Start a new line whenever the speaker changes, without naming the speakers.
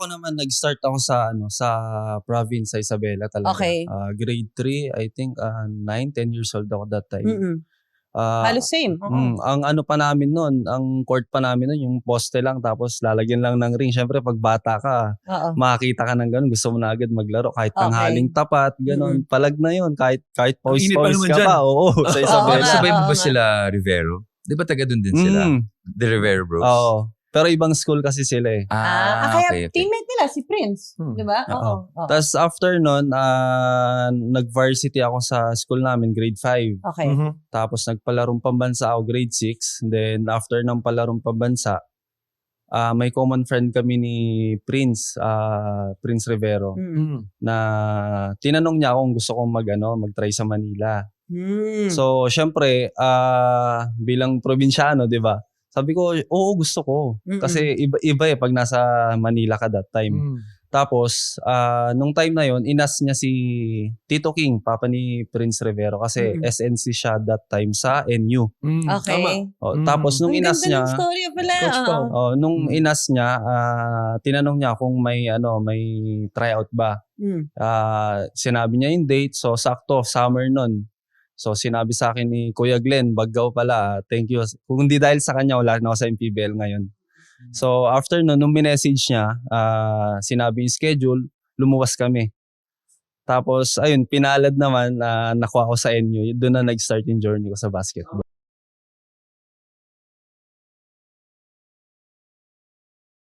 ako naman nag-start ako sa sa province sa Isabela talaga.
Okay.
Grade 3, I think 9, 10 years old ako that time.
Mm-mm.
Ah,
Halos same. Oo.
ang ano pa namin noon, ang court pa namin noon yung poste lang tapos lalagyan lang ng ring. Syempre pag bata ka,
Oo.
makakita ka ng ganun, gusto mo na agad maglaro kahit
Okay.
tanghaling tapat, ganun. Palag na yun kahit
Ang init pa
pawis-pawis
naman
ka
dyan.
pa. Oo, sa Isabela.
nga.
Sabay mo
Oo
ba
nga.
sila Rivero? Di ba taga doon din sila? The Rivero Bros?
Oo. Pero ibang school kasi sila eh.
Kaya teammate nila si Prince. Di ba? Oo.
Tapos after nun, nag-varsity ako sa school namin, grade 5.
Okay.
Tapos nagpalarong pambansa ako, grade 6. Then after ng palarong pambansa, may common friend kami ni Prince, Prince Rivero, na tinanong niya kung gusto kong mag-try sa Manila. So, syempre, bilang probinsyano, di ba? Sabi ko, oo, gusto ko. Kasi iba pag nasa Manila ka that time. Tapos, nung time na yon, inas niya si Tito King, papa ni Prince Rivero, kasi SNC siya that time sa NU.
Okay.
Tapos, nung
Ang
inas
ganda
niya,
ng storya pala.
Coach Pao.
nung inas niya, tinanong niya kung may tryout ba. Sinabi niya yung date, so sakto, summer nun. So sinabi sa akin ni Kuya Glenn, Baggaw pala, thank you. Kung hindi dahil sa kanya, wala na ako sa MPBL ngayon. So after nun, nung minessage niya, sinabi yung schedule, lumuwas kami. Tapos ayun, pinalad naman, nakuha ko sa NU. Doon na nag-start yung journey ko sa basketball.